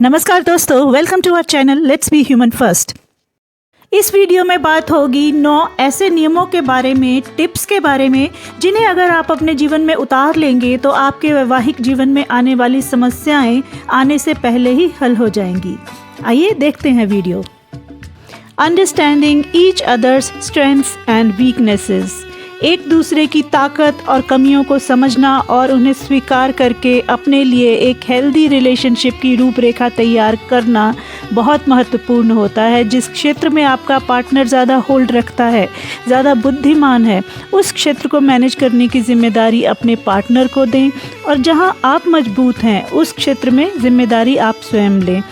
नमस्कार दोस्तों, welcome to our channel let's be human first. इस वीडियो में बात होगी 9 ऐसे नियमों के बारे में, टिप्स के बारे में, जिन्हें अगर आप अपने जीवन में उतार लेंगे तो आपके वैवाहिक जीवन में आने वाली समस्याएं आने से पहले ही हल हो जाएंगी। आइए देखते हैं video. Understanding each others strengths and weaknesses, एक दूसरे की ताकत और कमियों को समझना और उन्हें स्वीकार करके अपने लिए एक हेल्दी रिलेशनशिप की रूपरेखा तैयार करना बहुत महत्वपूर्ण होता है। जिस क्षेत्र में आपका पार्टनर ज़्यादा होल्ड रखता है, ज़्यादा बुद्धिमान है, उस क्षेत्र को मैनेज करने की जिम्मेदारी अपने पार्टनर को दें और जहां आप मजबूत हैं उस क्षेत्र में जिम्मेदारी आप स्वयं लें।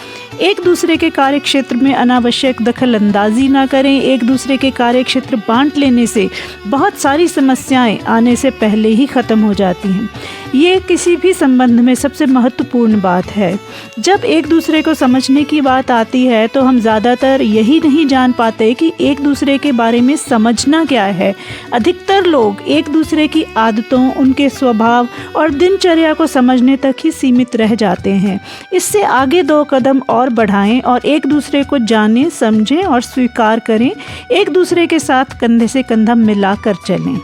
एक दूसरे के कार्य क्षेत्र में अनावश्यक दखल अंदाजी ना करें। एक दूसरे के कार्य क्षेत्र बांट लेने से बहुत सारी समस्याएं आने से पहले ही ख़त्म हो जाती हैं। ये किसी भी संबंध में सबसे महत्वपूर्ण बात है। जब एक दूसरे को समझने की बात आती है तो हम ज़्यादातर यही नहीं जान पाते कि एक दूसरे के बारे में समझना क्या है। अधिकतर लोग एक दूसरे की आदतों, उनके स्वभाव और दिनचर्या को समझने तक ही सीमित रह जाते हैं। इससे आगे 2 कदम और बढ़ाएं और एक दूसरे को जानें, समझें और स्वीकार करें। एक दूसरे के साथ कंधे से कंधा मिलाकर चलें।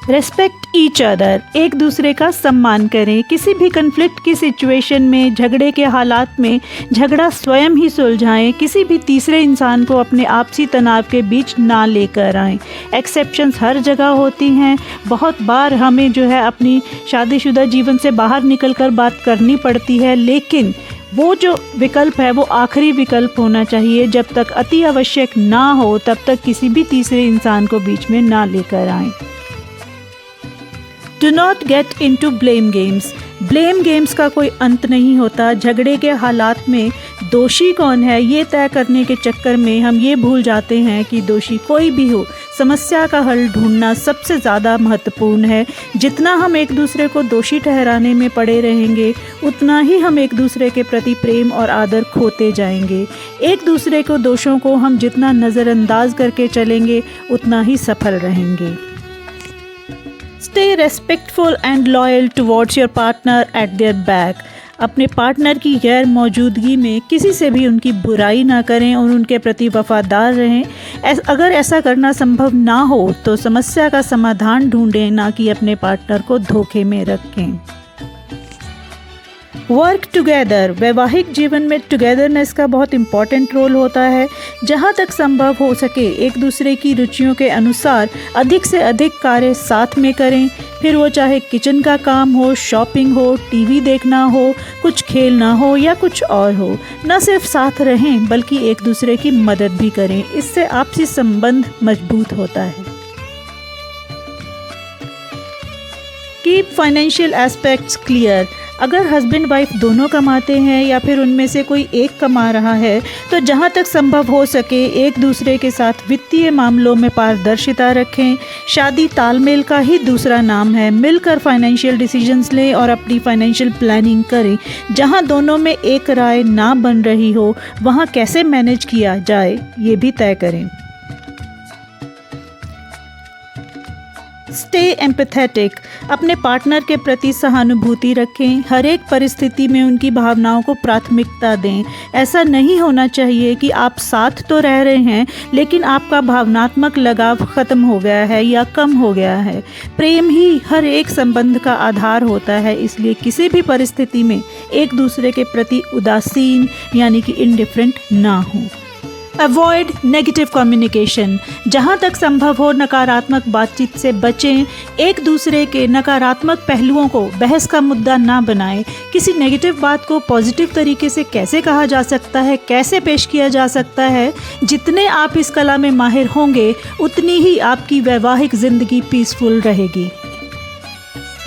रेस्पेक्ट ईच अदर, एक दूसरे का सम्मान करें। किसी भी कन्फ्लिक्ट की सिचुएशन में, झगड़े के हालात में झगड़ा स्वयं ही सुलझाएं। किसी भी तीसरे इंसान को अपने आपसी तनाव के बीच ना लेकर आएं। एक्सेप्शंस हर जगह होती हैं। बहुत बार हमें अपनी शादीशुदा जीवन से बाहर निकलकर बात करनी पड़ती है, लेकिन वो जो विकल्प है वो आखिरी विकल्प होना चाहिए। जब तक अति आवश्यक ना हो तब तक किसी भी तीसरे इंसान को बीच में ना लेकर आएं। Do not get into blame games. Blame games का कोई अंत नहीं होता। झगड़े के हालात में दोषी कौन है ये तय करने के चक्कर में हम ये भूल जाते हैं कि दोषी कोई भी हो, समस्या का हल ढूंढना सबसे ज़्यादा महत्वपूर्ण है। जितना हम एक दूसरे को दोषी ठहराने में पड़े रहेंगे, उतना ही हम एक दूसरे के प्रति प्रेम और आदर खोते जाएंगे। एक दूसरे को दोषों को हम जितना नज़रअंदाज करके चलेंगे, उतना ही सफल रहेंगे। Stay respectful and loyal towards your partner at their back. अपने पार्टनर की गैर मौजूदगी में किसी से भी उनकी बुराई ना करें और उनके प्रति वफादार रहें। अगर ऐसा करना संभव ना हो तो समस्या का समाधान ढूंढें, ना कि अपने पार्टनर को धोखे में रखें। वर्क टुगेदर, वैवाहिक जीवन में टुगेदरनेस का बहुत इम्पॉर्टेंट रोल होता है। जहाँ तक संभव हो सके एक दूसरे की रुचियों के अनुसार अधिक से अधिक कार्य साथ में करें। फिर वो चाहे किचन का काम हो, शॉपिंग हो, टीवी देखना हो, कुछ खेलना हो या कुछ और हो। न सिर्फ साथ रहें बल्कि एक दूसरे की मदद भी करें। इससे आपसी संबंध मजबूत होता है। कीप फाइनेंशियल एस्पेक्ट्स क्लियर, अगर हस्बैंड वाइफ दोनों कमाते हैं या फिर उनमें से कोई एक कमा रहा है तो जहाँ तक संभव हो सके एक दूसरे के साथ वित्तीय मामलों में पारदर्शिता रखें। शादी तालमेल का ही दूसरा नाम है। मिलकर फाइनेंशियल डिसीजंस लें और अपनी फाइनेंशियल प्लानिंग करें। जहाँ दोनों में एक राय ना बन रही हो वहाँ कैसे मैनेज किया जाए ये भी तय करें। स्टे एम्पैथेटिक, अपने पार्टनर के प्रति सहानुभूति रखें। हर एक परिस्थिति में उनकी भावनाओं को प्राथमिकता दें। ऐसा नहीं होना चाहिए कि आप साथ तो रह रहे हैं लेकिन आपका भावनात्मक लगाव ख़त्म हो गया है या कम हो गया है। प्रेम ही हर एक संबंध का आधार होता है, इसलिए किसी भी परिस्थिति में एक दूसरे के प्रति उदासीन यानी कि इंडिफरेंट ना हो। अवॉइड नेगेटिव कम्युनिकेशन, जहाँ तक संभव हो नकारात्मक बातचीत से बचें। एक दूसरे के नकारात्मक पहलुओं को बहस का मुद्दा ना बनाएं। किसी नेगेटिव बात को पॉजिटिव तरीके से कैसे कहा जा सकता है, कैसे पेश किया जा सकता है, जितने आप इस कला में माहिर होंगे उतनी ही आपकी वैवाहिक ज़िंदगी पीसफुल रहेगी।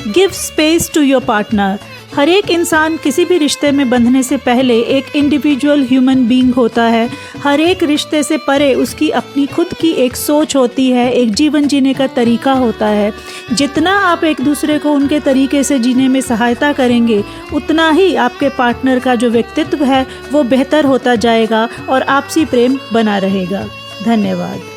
Give space to your partner, हर एक इंसान किसी भी रिश्ते में बंधने से पहले एक इंडिविजुअल ह्यूमन बीइंग होता है। हर एक रिश्ते से परे उसकी अपनी खुद की एक सोच होती है, एक जीवन जीने का तरीका होता है। जितना आप एक दूसरे को उनके तरीके से जीने में सहायता करेंगे उतना ही आपके पार्टनर का जो व्यक्तित्व है वो बेहतर होता जाएगा और आपसी प्रेम बना रहेगा। धन्यवाद।